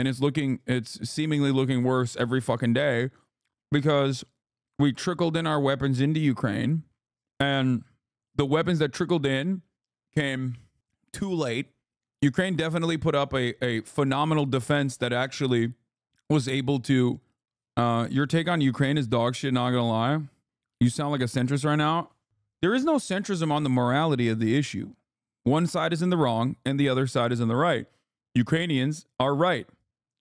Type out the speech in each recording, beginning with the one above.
and it's seemingly looking worse every fucking day because we trickled in our weapons into Ukraine, and the weapons that trickled in came too late. Ukraine definitely put up a phenomenal defense that actually was able to. Your take on Ukraine is dog shit, not gonna lie. You sound like a centrist right now. There is no centrism on the morality of the issue. One side is in the wrong and the other side is in the right. Ukrainians are right.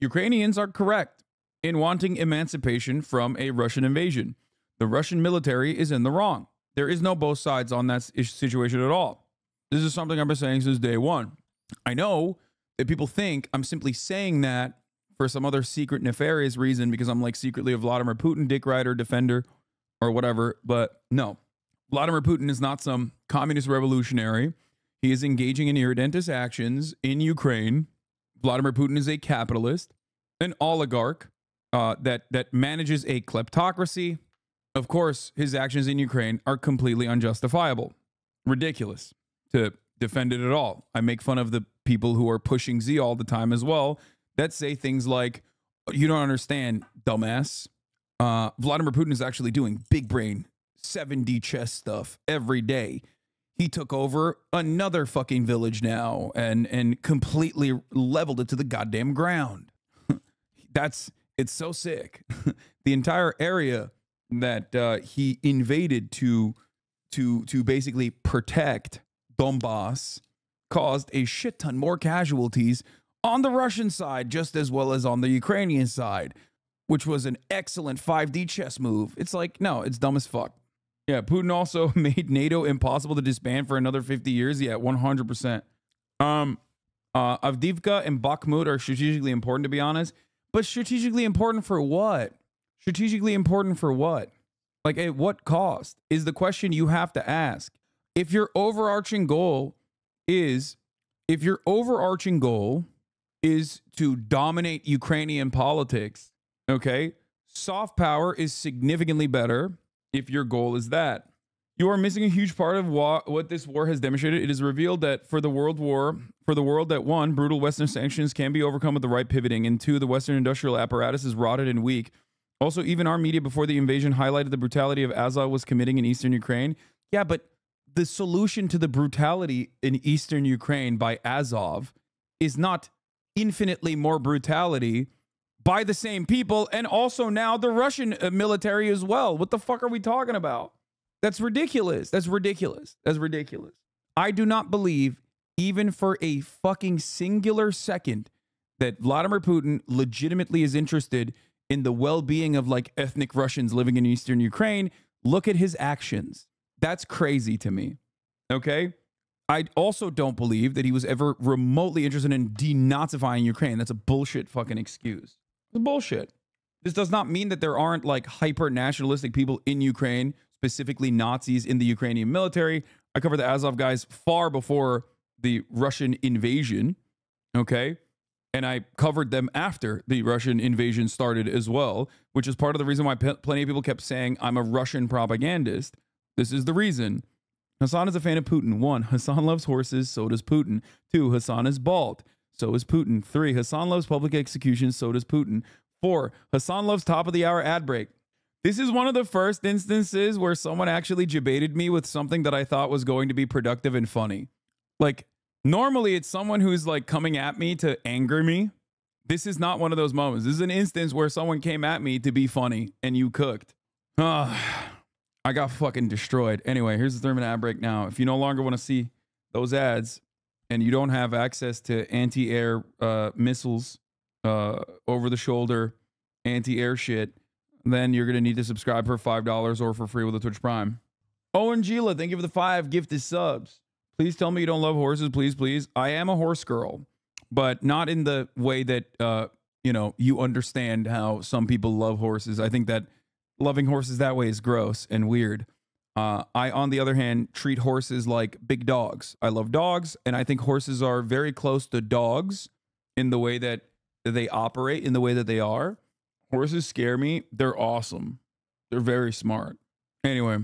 Ukrainians are correct in wanting emancipation from a Russian invasion. The Russian military is in the wrong. There is no both sides on that situation at all. This is something I've been saying since day one. I know that people think I'm simply saying that for some other secret nefarious reason because I'm like secretly a Vladimir Putin dick rider defender or whatever, but no. Vladimir Putin is not some communist revolutionary. He is engaging in irredentist actions in Ukraine. Vladimir Putin is a capitalist, an oligarch that manages a kleptocracy. Of course, his actions in Ukraine are completely unjustifiable. Ridiculous to defend it at all. I make fun of the people who are pushing Z all the time as well that say things like, you don't understand, dumbass. Vladimir Putin is actually doing big brain 7D chess stuff every day. He took over another fucking village now and completely leveled it to the goddamn ground. It's so sick. The entire area that he invaded to basically protect Donbass caused a shit ton more casualties on the Russian side just as well as on the Ukrainian side, which was an excellent 5D chess move. It's like, no, it's dumb as fuck. Yeah, Putin also made NATO impossible to disband for another 50 years. Yeah, 100%. Avdiivka and Bakhmut are strategically important, to be honest. But strategically important for what? Strategically important for what? Like, at what cost is the question you have to ask. If your overarching goal is to dominate Ukrainian politics, okay, soft power is significantly better if your goal is that. You are missing a huge part of what this war has demonstrated. It is revealed that for the world that one, brutal Western sanctions can be overcome with the right pivoting, and two, the Western industrial apparatus is rotted and weak. Also, even our media before the invasion highlighted the brutality of Azov was committing in eastern Ukraine. Yeah, but the solution to the brutality in eastern Ukraine by Azov is not infinitely more brutality by the same people, and also now the Russian military as well. What the fuck are we talking about? That's ridiculous. That's ridiculous. That's ridiculous. I do not believe, even for a fucking singular second, that Vladimir Putin legitimately is interested in the well-being of like ethnic Russians living in eastern Ukraine. Look at his actions. That's crazy to me. Okay? I also don't believe that he was ever remotely interested in denazifying Ukraine. That's a bullshit fucking excuse. It's bullshit. This does not mean that there aren't like hyper-nationalistic people in Ukraine, specifically Nazis in the Ukrainian military. I covered the Azov guys far before the Russian invasion, okay? And I covered them after the Russian invasion started as well, which is part of the reason why plenty of people kept saying I'm a Russian propagandist. This is the reason. Hasan is a fan of Putin. 1, Hasan loves horses, so does Putin. 2, Hasan is bald, so is Putin. 3, Hasan loves public executions, so does Putin. 4, Hasan loves top of the hour ad break. This is one of the first instances where someone actually debated me with something that I thought was going to be productive and funny. Like, normally it's someone who's like coming at me to anger me. This is not one of those moments. This is an instance where someone came at me to be funny and you cooked. I got fucking destroyed. Anyway, here's the 3-minute ad break now. If you no longer want to see those ads and you don't have access to anti-air missiles, over the shoulder, anti-air shit, then you're going to need to subscribe for $5 or for free with a Twitch Prime. Owen Gila, thank you for the 5 gifted subs. Please tell me you don't love horses, please, please. I am a horse girl, but not in the way that, you understand how some people love horses. I think that loving horses that way is gross and weird. I, on the other hand, treat horses like big dogs. I love dogs, and I think horses are very close to dogs in the way that they operate, in the way that they are. Horses scare me. They're awesome. They're very smart. Anyway,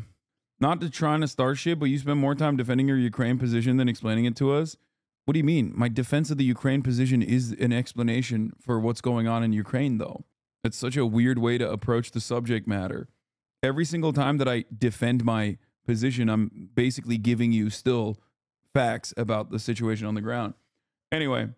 not to try to start shit, but you spend more time defending your Ukraine position than explaining it to us. What do you mean? My defense of the Ukraine position is an explanation for what's going on in Ukraine, though. It's such a weird way to approach the subject matter. Every single time that I defend my position, I'm basically giving you still facts about the situation on the ground. Anyway,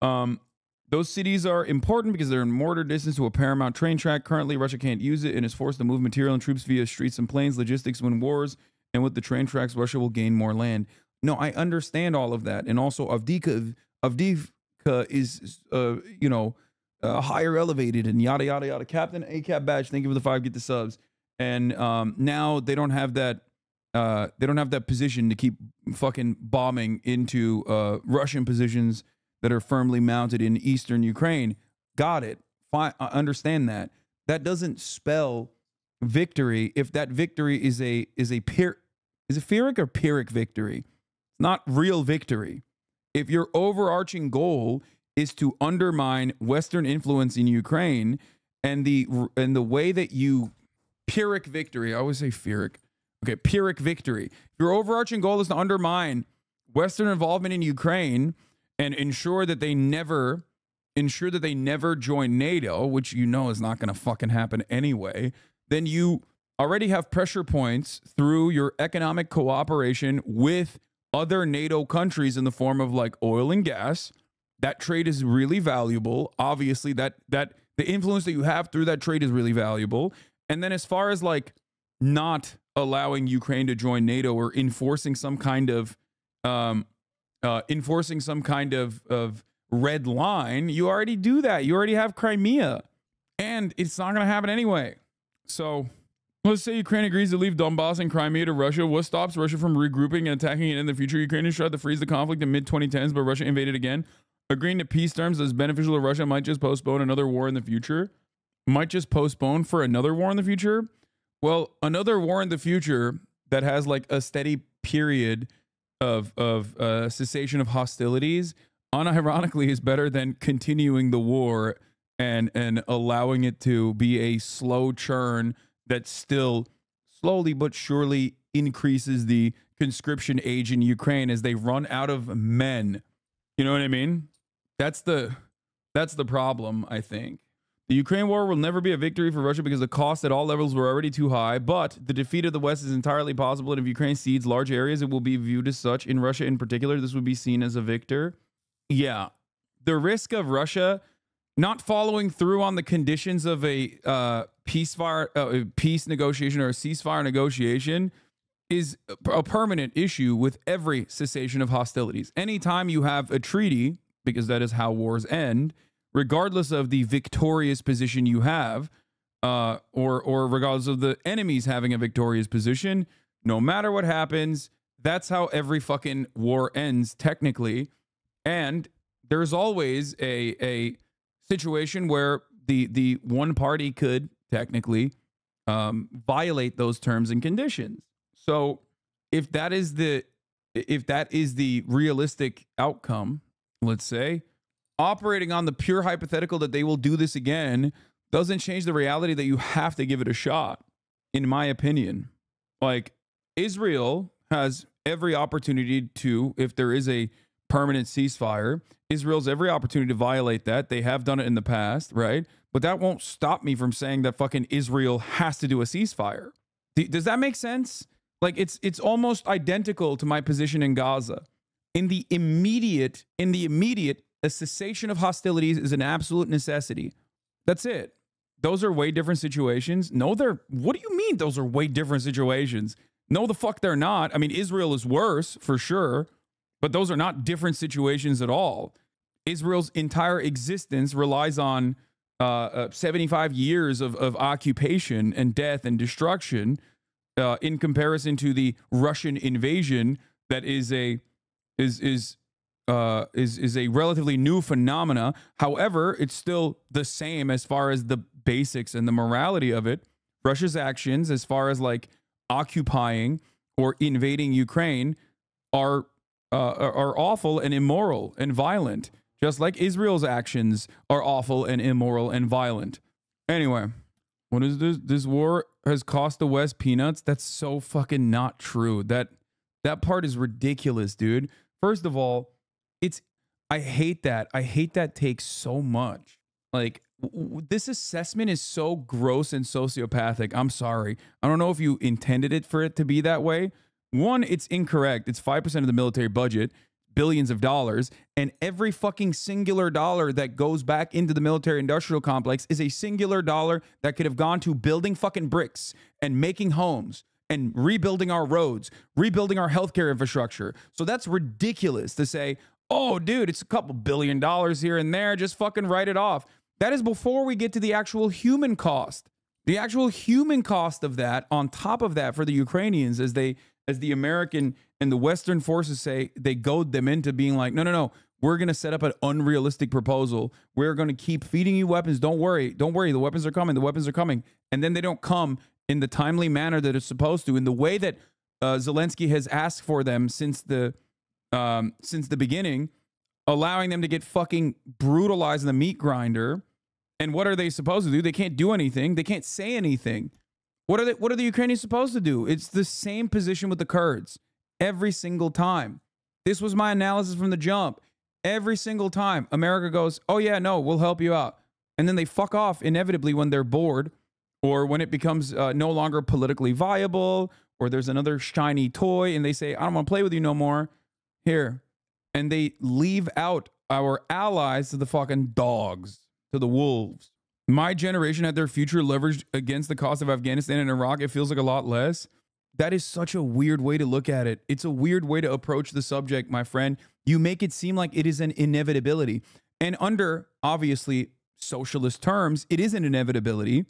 those cities are important because they're in mortar distance to a paramount train track. Currently, Russia can't use it and is forced to move material and troops via streets and planes. Logistics win wars, and with the train tracks, Russia will gain more land. No, I understand all of that, and also Avdiivka is, higher elevated and yada yada yada. Captain ACAP badge, thank you for the 5. Get the subs. And now they don't have that. They don't have that position to keep fucking bombing into Russian positions that are firmly mounted in eastern Ukraine. Got it. Fine. I understand that. That doesn't spell victory. If that victory is a Pyrrhic or Pyrrhic victory, it's not real victory. If your overarching goal is to undermine Western influence in Ukraine, and the way that you Pyrrhic victory, I always say Pyrrhic. Okay, Pyrrhic victory. If your overarching goal is to undermine Western involvement in Ukraine and ensure that they never join NATO, which you know is not going to fucking happen anyway, then you already have pressure points through your economic cooperation with other NATO countries in the form of like oil and gas. That trade is really valuable. Obviously, that the influence that you have through that trade is really valuable. And then as far as like not allowing Ukraine to join NATO or enforcing some kind of red line, you already do that. You already have Crimea, and it's not going to happen anyway. So let's say Ukraine agrees to leave Donbass and Crimea to Russia. What stops Russia from regrouping and attacking it in the future? Ukrainians tried to freeze the conflict in mid-2010s, but Russia invaded again. Agreeing to peace terms as beneficial to Russia might just postpone another war in the future. Might just postpone for another war in the future. Well, another war in the future that has like a steady period of cessation of hostilities, unironically, is better than continuing the war and allowing it to be a slow churn that still slowly but surely increases the conscription age in Ukraine as they run out of men. You know what I mean? That's the problem, I think. The Ukraine war will never be a victory for Russia because the costs at all levels were already too high, but the defeat of the West is entirely possible, and if Ukraine cedes large areas, it will be viewed as such. In Russia in particular, this would be seen as a victor. Yeah. The risk of Russia not following through on the conditions of a peace negotiation or a ceasefire negotiation is a permanent issue with every cessation of hostilities. Anytime you have a treaty, because that is how wars end, regardless of the victorious position you have, or regardless of the enemies having a victorious position, no matter what happens, that's how every fucking war ends, technically. And there's always a situation where the one party could technically violate those terms and conditions. So if that is the realistic outcome, let's say, operating on the pure hypothetical that they will do this again doesn't change the reality that you have to give it a shot, in my opinion. Like, Israel has every opportunity to, if there is a permanent ceasefire, Israel's every opportunity to violate that. They have done it in the past, right? But that won't stop me from saying that fucking Israel has to do a ceasefire. Does that make sense? Like, it's almost identical to my position in Gaza. In the immediate, a cessation of hostilities is an absolute necessity. That's it. Those are way different situations. No, what do you mean those are way different situations? No, the fuck they're not. I mean, Israel is worse for sure, but those are not different situations at all. Israel's entire existence relies on 75 years of occupation and death and destruction in comparison to the Russian invasion that is a relatively new phenomena. However, it's still the same as far as the basics and the morality of it. Russia's actions, as far as like occupying or invading Ukraine, are awful and immoral and violent, just like Israel's actions are awful and immoral and violent. Anyway, what is this? This war has cost the West peanuts. That's so fucking not true. That part is ridiculous, dude. First of all, it's, I hate that. I hate that take so much. Like, this assessment is so gross and sociopathic. I'm sorry. I don't know if you intended it for it to be that way. One, it's incorrect. It's 5% of the military budget, billions of dollars, and every fucking singular dollar that goes back into the military industrial complex is a singular dollar that could have gone to building fucking bricks and making homes and rebuilding our roads, rebuilding our healthcare infrastructure. So that's ridiculous to say, oh, dude, it's a couple $1 billion here and there. Just fucking write it off. That is before we get to the actual human cost. The actual human cost of that, on top of that, for the Ukrainians, as the American and the Western forces say, they goad them into being like, no, no, no, we're going to set up an unrealistic proposal. We're going to keep feeding you weapons. Don't worry. Don't worry. The weapons are coming. The weapons are coming. And then they don't come in the timely manner that it's supposed to, in the way that Zelensky has asked for them since the beginning, allowing them to get fucking brutalized in the meat grinder. And what are they supposed to do? They can't do anything. They can't say anything. What are the Ukrainians supposed to do? It's the same position with the Kurds every single time. This was my analysis from the jump. Every single time America goes, oh yeah, no, we'll help you out. And then they fuck off inevitably when they're bored, or when it becomes no longer politically viable, or there's another shiny toy and they say, I don't want to play with you no more. Here. And they leave out our allies to the fucking dogs, to the wolves. My generation had their future leveraged against the cost of Afghanistan and Iraq. It feels like a lot less. That is such a weird way to look at it. It's a weird way to approach the subject, my friend. You make it seem like it is an inevitability. And under, obviously, socialist terms, it is an inevitability.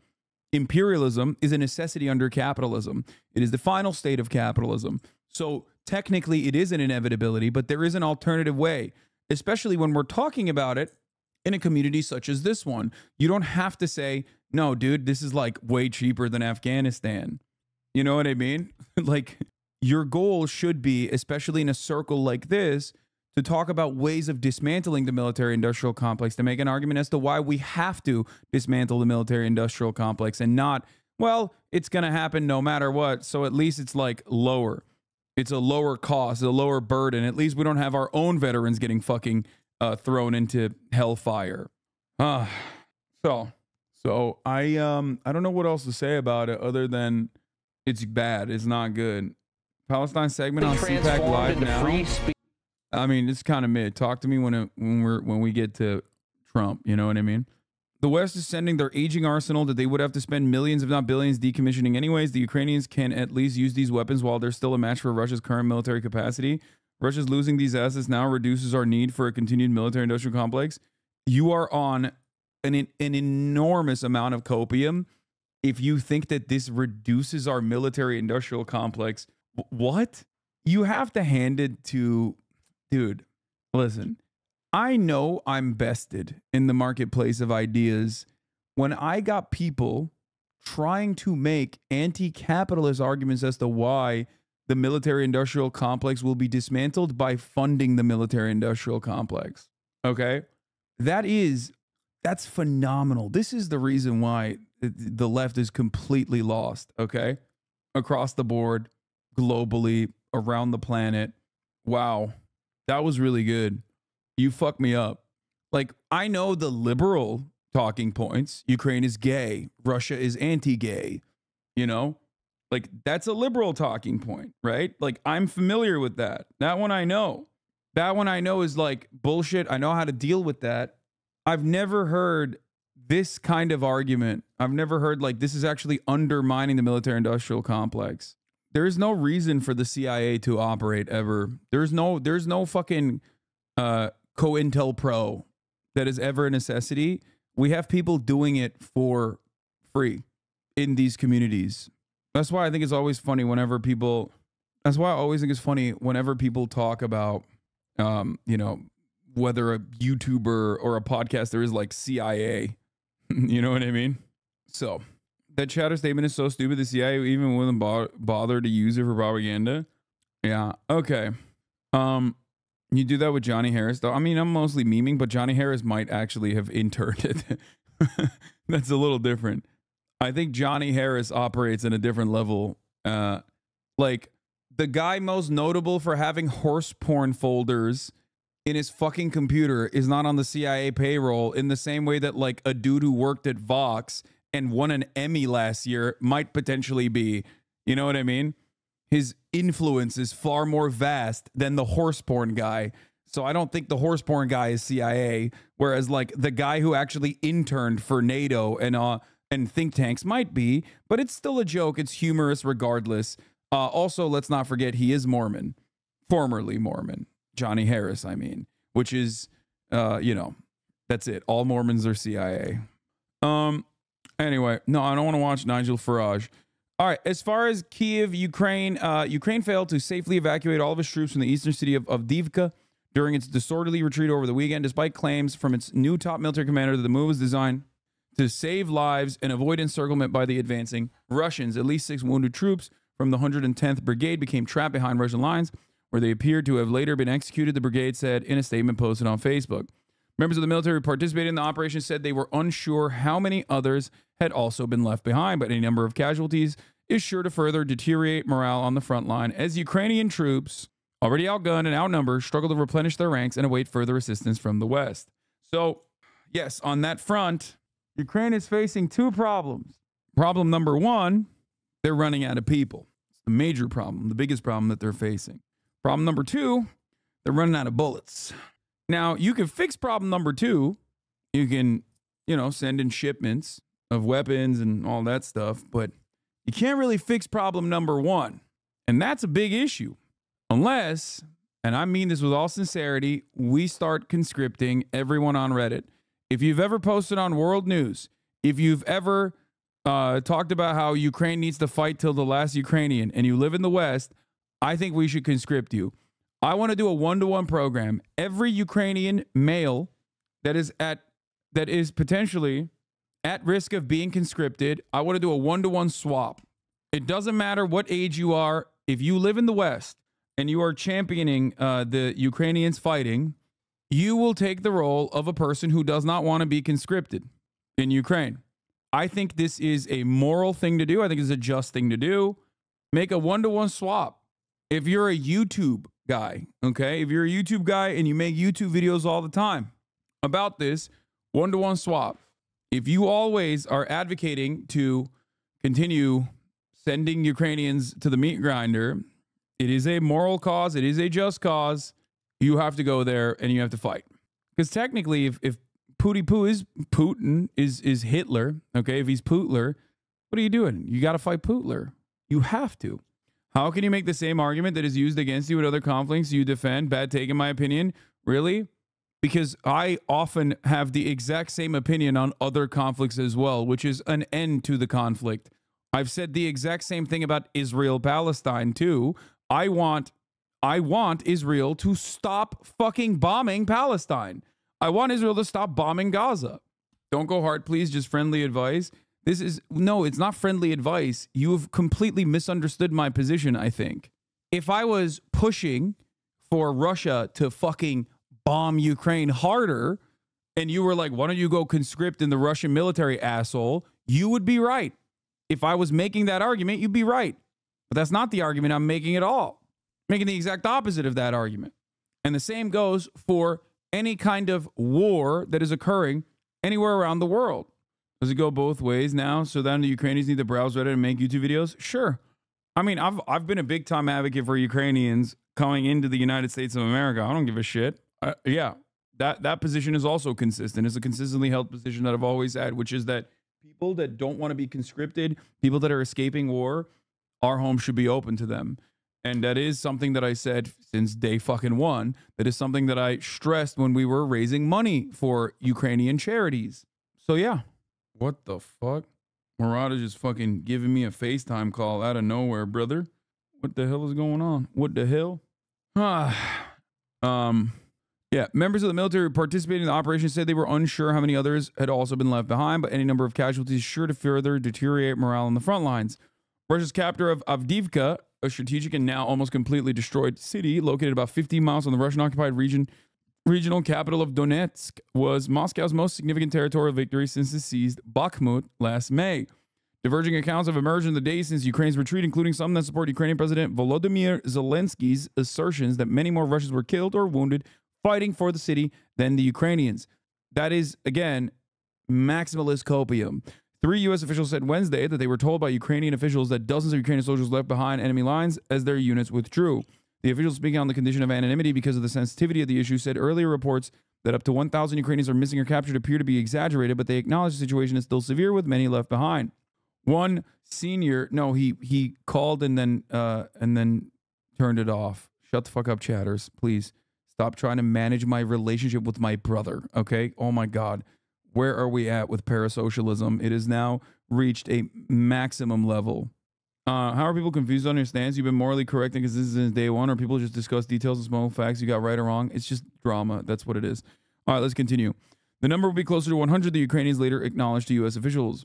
Imperialism is a necessity under capitalism. It is the final state of capitalism. So technically, it is an inevitability, but there is an alternative way, especially when we're talking about it in a community such as this one. You don't have to say, no, dude, this is like way cheaper than Afghanistan. You know what I mean? Like, your goal should be, especially in a circle like this, to talk about ways of dismantling the military-industrial complex, to make an argument as to why we have to dismantle the military-industrial complex, and not, well, it's going to happen no matter what, so at least it's like lower. It's a lower cost, a lower burden. At least we don't have our own veterans getting fucking thrown into hellfire. So I don't know what else to say about it other than it's bad. It's not good. Palestine segment on CPAC Live now. I mean, it's kind of mid. Talk to me when we get to Trump. You know what I mean? The West is sending their aging arsenal that they would have to spend millions, if not billions, decommissioning anyways. The Ukrainians can at least use these weapons while they're still a match for Russia's current military capacity. Russia's losing these assets now reduces our need for a continued military-industrial complex. You are on an enormous amount of copium if you think that this reduces our military-industrial complex. What? You have to hand it to... Dude, listen. I know I'm bested in the marketplace of ideas when I got people trying to make anti-capitalist arguments as to why the military-industrial complex will be dismantled by funding the military-industrial complex. Okay? That's phenomenal. This is the reason why the left is completely lost, okay? Across the board, globally, around the planet. Wow. That was really good. You fucked me up. Like, I know the liberal talking points. Ukraine is gay. Russia is anti-gay. You know? Like, that's a liberal talking point, right? Like, I'm familiar with that. That one I know. That one I know is like bullshit. I know how to deal with that. I've never heard this kind of argument. I've never heard like this is actually undermining the military-industrial complex. There is no reason for the CIA to operate ever. There's no fucking COINTELPRO that is ever a necessity. We have people doing it for free in these communities. That's why I think it's always funny whenever people, that's why I always think it's funny whenever people talk about, you know, whether a YouTuber or a podcaster is like CIA. You know what I mean? So that chatter statement is so stupid. The CIA even wouldn't bother to use it for propaganda. Yeah. Okay. You do that with Johnny Harris, though. I mean, I'm mostly memeing, but Johnny Harris might actually have interned it. That's a little different. I think Johnny Harris operates in a different level. Like the guy most notable for having horse porn folders in his fucking computer is not on the CIA payroll in the same way that like a dude who worked at Vox and won an Emmy last year might potentially be. You know what I mean? His influence is far more vast than the horse porn guy. So I don't think the horse porn guy is CIA, whereas like the guy who actually interned for NATO and think tanks might be, but it's still a joke. It's humorous regardless. Also, let's not forget he is Mormon, formerly Mormon. Johnny Harris, I mean, which is, you know, that's it. All Mormons are CIA. Anyway, no, I don't want to watch Nigel Farage. All right, as far as Kiev, Ukraine, Ukraine failed to safely evacuate all of its troops from the eastern city of Avdiivka during its disorderly retreat over the weekend, despite claims from its new top military commander that the move was designed to save lives and avoid encirclement by the advancing Russians. At least 6 wounded troops from the 110th Brigade became trapped behind Russian lines, where they appeared to have later been executed, the brigade said in a statement posted on Facebook. Members of the military who participated in the operation said they were unsure how many others had also been left behind, but any number of casualties is sure to further deteriorate morale on the front line as Ukrainian troops, already outgunned and outnumbered, struggle to replenish their ranks and await further assistance from the West. So, yes, on that front, Ukraine is facing 2 problems. Problem number 1, they're running out of people. It's the major problem, the biggest problem that they're facing. Problem number 2, they're running out of bullets. Now, you can fix problem number 2. You can, you know, send in shipments of weapons and all that stuff, but you can't really fix problem number 1. And that's a big issue. Unless, and I mean this with all sincerity, we start conscripting everyone on Reddit. If you've ever posted on World News, if you've ever talked about how Ukraine needs to fight till the last Ukrainian and you live in the West, I think we should conscript you. I want to do a 1-to-1 program. Every Ukrainian male that is potentially at risk of being conscripted, I want to do a 1-to-1 swap. It doesn't matter what age you are. If you live in the West and you are championing the Ukrainians fighting, you will take the role of a person who does not want to be conscripted in Ukraine. I think this is a moral thing to do. I think it's a just thing to do. Make a 1-to-1 swap. If you're a YouTube guy, okay? If you're a YouTube guy and you make YouTube videos all the time about this, 1-to-1 swap. If you always are advocating to continue sending Ukrainians to the meat grinder, it is a moral cause. It is a just cause. You have to go there and you have to fight. Because technically, if Putin is Hitler, okay? If he's Putler, what are you doing? You got to fight Putler. You have to. How can you make the same argument that is used against you at other conflicts you defend? Bad take, in my opinion. Really? Because I often have the exact same opinion on other conflicts as well, which is an end to the conflict. I've said the exact same thing about Israel-Palestine too. I want Israel to stop fucking bombing Palestine. I want Israel to stop bombing Gaza. Don't go hard, please. Just friendly advice. No, it's not friendly advice. You have completely misunderstood my position, I think. If I was pushing for Russia to fucking bomb Ukraine harder, and you were like, why don't you go conscript in the Russian military, asshole? You would be right. If I was making that argument, you'd be right. But that's not the argument I'm making at all. I'm making the exact opposite of that argument. And the same goes for any kind of war that is occurring anywhere around the world. Does it go both ways now? So then the Ukrainians need to browse Reddit and make YouTube videos? Sure. I mean, I've been a big time advocate for Ukrainians coming into the United States of America. I don't give a shit. Yeah, that position is also consistent. It's a consistently held position that I've always had, which is that people that don't want to be conscripted, people that are escaping war, our home should be open to them. And that is something that I said since day fucking one. That is something that I stressed when we were raising money for Ukrainian charities. So yeah. What the fuck? Murad is just fucking giving me a FaceTime call out of nowhere, brother. What the hell is going on? What the hell? Yeah, members of the military who participated in the operation said they were unsure how many others had also been left behind, but any number of casualties sure to further deteriorate morale on the front lines. Russia's capture of Avdiivka, a strategic and now almost completely destroyed city located about 15 miles from the Russian-occupied regional capital of Donetsk, was Moscow's most significant territorial victory since it seized Bakhmut last May. Diverging accounts have emerged in the days since Ukraine's retreat, including some that support Ukrainian President Volodymyr Zelensky's assertions that many more Russians were killed or wounded fighting for the city than the Ukrainians. That is, again, maximalist copium. 3 U.S. officials said Wednesday that they were told by Ukrainian officials that dozens of Ukrainian soldiers left behind enemy lines as their units withdrew. The officials, speaking on the condition of anonymity because of the sensitivity of the issue, said earlier reports that up to 1,000 Ukrainians are missing or captured appear to be exaggerated, but they acknowledge the situation is still severe with many left behind. One senior, no, he called and then turned it off. Shut the fuck up, chatters, please. Stop trying to manage my relationship with my brother, okay? Oh my God. Where are we at with parasocialism? It has now reached a maximum level. How are people confused on your stance? You've been morally correct because this is day one, or people just discuss details and small facts you got right or wrong? It's just drama. That's what it is. All right, let's continue. The number will be closer to 100, the Ukrainians later acknowledged to U.S. officials.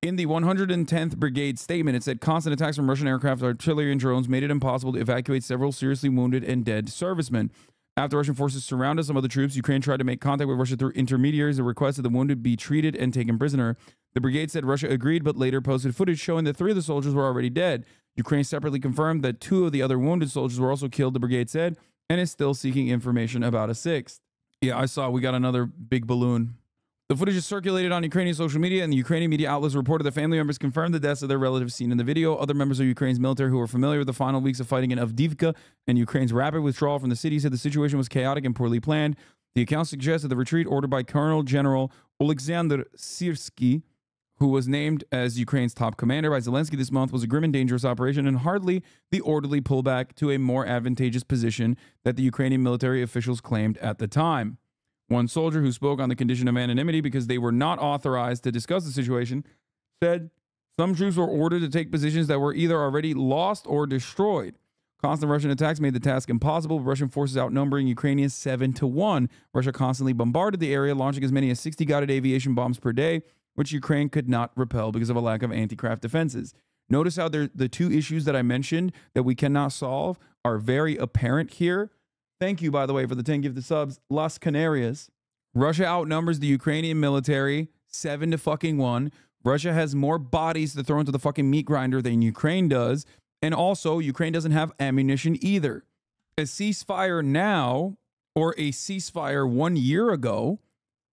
In the 110th Brigade statement, it said constant attacks from Russian aircraft, artillery, and drones made it impossible to evacuate several seriously wounded and dead servicemen. After Russian forces surrounded some of the troops, Ukraine tried to make contact with Russia through intermediaries and requested the wounded be treated and taken prisoner. The brigade said Russia agreed, but later posted footage showing that 3 of the soldiers were already dead. Ukraine separately confirmed that 2 of the other wounded soldiers were also killed, the brigade said, and is still seeking information about a 6th. Yeah, I saw we got another big balloon. The footage is circulated on Ukrainian social media, and the Ukrainian media outlets reported that family members confirmed the deaths of their relatives seen in the video. Other members of Ukraine's military who were familiar with the final weeks of fighting in Avdiivka and Ukraine's rapid withdrawal from the city said the situation was chaotic and poorly planned. The account suggested the retreat ordered by Colonel General Oleksandr Syrsky, who was named as Ukraine's top commander by Zelensky this month, was a grim and dangerous operation and hardly the orderly pullback to a more advantageous position that the Ukrainian military officials claimed at the time. One soldier who spoke on the condition of anonymity because they were not authorized to discuss the situation said some troops were ordered to take positions that were either already lost or destroyed. Constant Russian attacks made the task impossible, with Russian forces outnumbering Ukrainians 7-1. Russia constantly bombarded the area, launching as many as 60 guided aviation bombs per day, which Ukraine could not repel because of a lack of anti-craft defenses. Notice how the 2 issues that I mentioned that we cannot solve are very apparent here. Thank you, by the way, for the 10 gifted subs. Las Canarias. Russia outnumbers the Ukrainian military 7-1. Russia has more bodies to throw into the fucking meat grinder than Ukraine does. And also, Ukraine doesn't have ammunition either. A ceasefire now, or a ceasefire 1 year ago,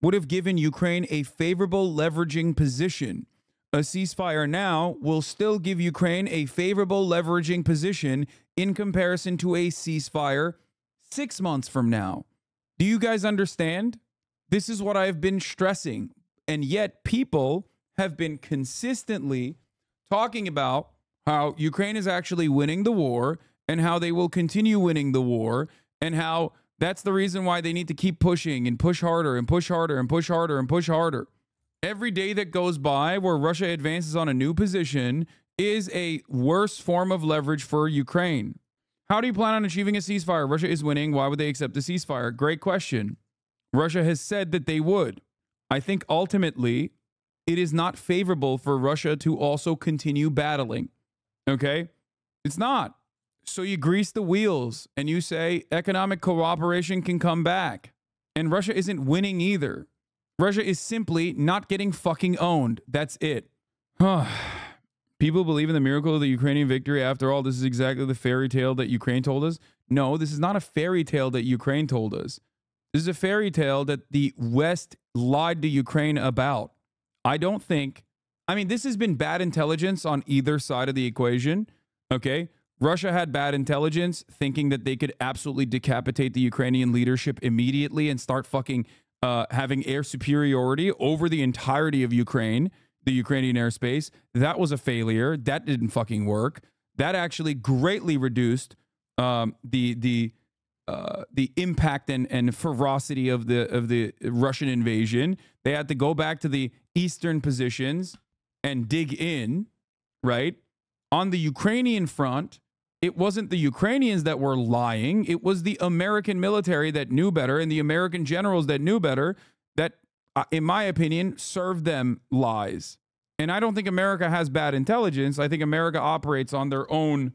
would have given Ukraine a favorable leveraging position. A ceasefire now will still give Ukraine a favorable leveraging position in comparison to a ceasefire 6 months from now. Do you guys understand? This is what I've been stressing. And yet people have been consistently talking about how Ukraine is actually winning the war and how they will continue winning the war and how that's the reason why they need to keep pushing and push harder and push harder and push harder and push harder. Every day that goes by where Russia advances on a new position is a worse form of leverage for Ukraine. How do you plan on achieving a ceasefire? Russia is winning. Why would they accept a ceasefire? Great question. Russia has said that they would. I think ultimately it is not favorable for Russia to also continue battling. Okay? It's not. So you grease the wheels and you say economic cooperation can come back. And Russia isn't winning either. Russia is simply not getting fucking owned. That's it. People believe in the miracle of the Ukrainian victory. After all, this is exactly the fairy tale that Ukraine told us. No, this is not a fairy tale that Ukraine told us. This is a fairy tale that the West lied to Ukraine about. I don't think, I mean, this has been bad intelligence on either side of the equation. Okay. Russia had bad intelligence thinking that they could absolutely decapitate the Ukrainian leadership immediately and start fucking having air superiority over the entirety of Ukraine, the Ukrainian airspace. That was a failure. That didn't fucking work. That actually greatly reduced the impact and ferocity of the Russian invasion. They had to go back to the eastern positions and dig in, right? On the Ukrainian front, it wasn't the Ukrainians that were lying. It was the American military that knew better and the American generals that knew better that, in my opinion, served them lies. And I don't think America has bad intelligence. I think America operates on their own.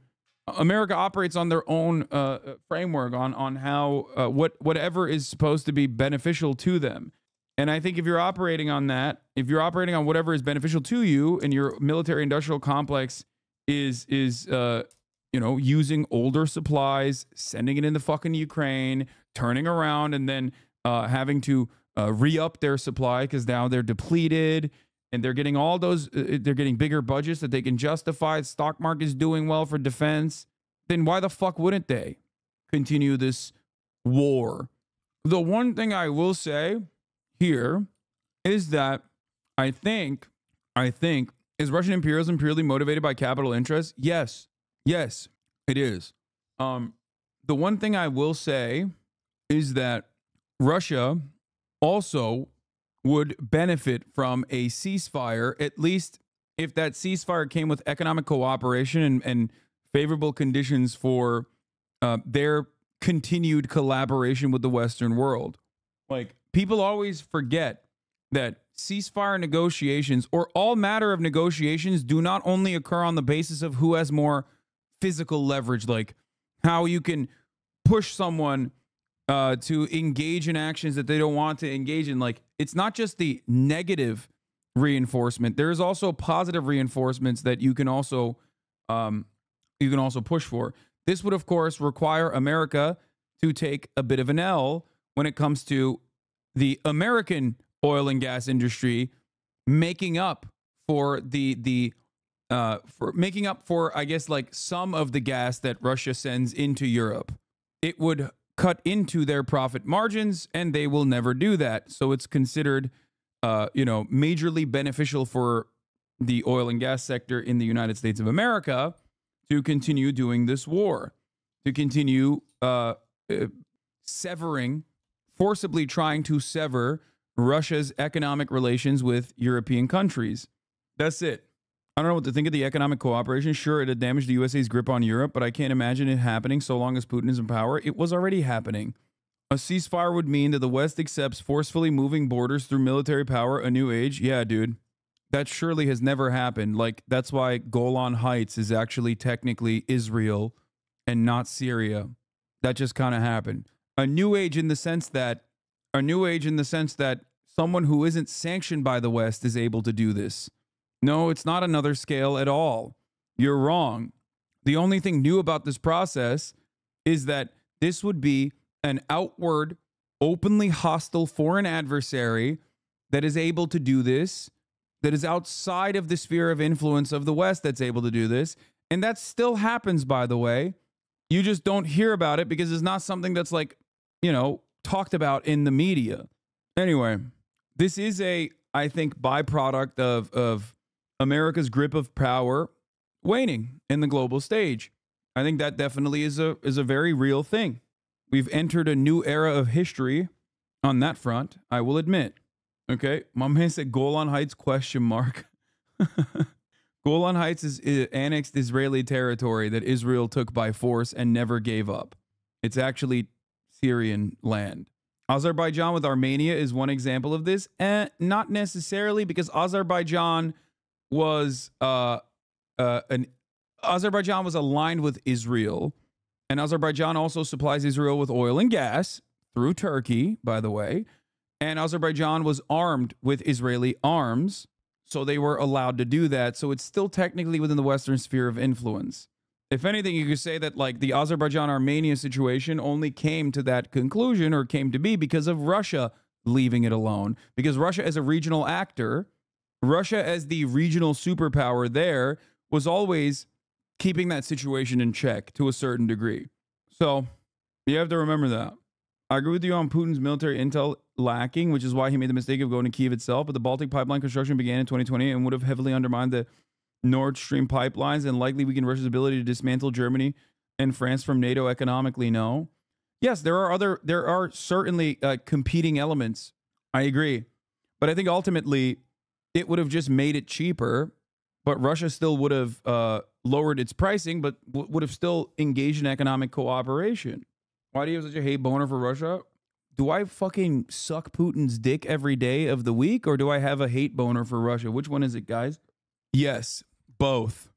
Framework on how whatever is supposed to be beneficial to them. And I think if you're operating on that, if you're operating on whatever is beneficial to you, and your military industrial complex is you know, using older supplies, sending it into fucking Ukraine, turning around, and then having to re-up their supply because now they're depleted and they're getting all those, they're getting bigger budgets that they can justify. The stock market's doing well for defense. Then why the fuck wouldn't they continue this war? The one thing I will say here is that I think, is Russian imperialism purely motivated by capital interests? Yes, it is. The one thing I will say is that Russia also would benefit from a ceasefire, at least if that ceasefire came with economic cooperation and favorable conditions for their continued collaboration with the Western world. Like, people always forget that ceasefire negotiations, or all matter of negotiations, do not only occur on the basis of who has more physical leverage, like how you can push someone to engage in actions that they don't want to engage in. Like, it's not just the negative reinforcement. There's also positive reinforcements that you can also push for. This would, of course, require America to take a bit of an L when it comes to the American oil and gas industry making up for I guess, like, some of the gas that Russia sends into Europe. It would cut into their profit margins, and they will never do that. So it's considered, majorly beneficial for the oil and gas sector in the United States of America to continue doing this war, to continue forcibly trying to sever Russia's economic relations with European countries. That's it. I don't know what to think of the economic cooperation. Sure, it had damaged the USA's grip on Europe, but I can't imagine it happening so long as Putin is in power. It was already happening. A ceasefire would mean that the West accepts forcefully moving borders through military power, a new age. Yeah, dude. That surely has never happened. Like, that's why Golan Heights is actually technically Israel and not Syria. That just kind of happened. A new age in the sense that someone who isn't sanctioned by the West is able to do this. No, it's not another scale at all. You're wrong. The only thing new about this process is that this would be an outward, openly hostile foreign adversary that is able to do this, that is outside of the sphere of influence of the West that's able to do this. And that still happens, by the way. You just don't hear about it because it's not something that's, like, talked about in the media. Anyway, this is I think, byproduct of America's grip of power waning in the global stage. I think that definitely is a very real thing. We've entered a new era of history on that front, I will admit. Okay, my man said Golan Heights ? Golan Heights is annexed Israeli territory that Israel took by force and never gave up. It's actually Syrian land. Azerbaijan with Armenia is one example of this. Not necessarily, because Azerbaijan was aligned with Israel, and Azerbaijan also supplies Israel with oil and gas through Turkey, by the way. And Azerbaijan was armed with Israeli arms, so they were allowed to do that. So it's still technically within the Western sphere of influence. If anything, you could say that, like, the Azerbaijan-Armenia situation only came to that conclusion, or came to be, because of Russia leaving it alone. Because Russia, as a regional actor, Russia as the regional superpower there, was always keeping that situation in check to a certain degree. So you have to remember that. I agree with you on Putin's military intel lacking, which is why he made the mistake of going to Kyiv itself. But the Baltic pipeline construction began in 2020 and would have heavily undermined the Nord Stream pipelines and likely weakened Russia's ability to dismantle Germany and France from NATO economically. No. Yes, there are certainly competing elements. I agree. But I think ultimately it would have just made it cheaper, but Russia still would have lowered its pricing, but would have still engaged in economic cooperation. Why do you have such a hate boner for Russia? Do I fucking suck Putin's dick every day of the week, or do I have a hate boner for Russia? Which one is it, guys? Yes, both.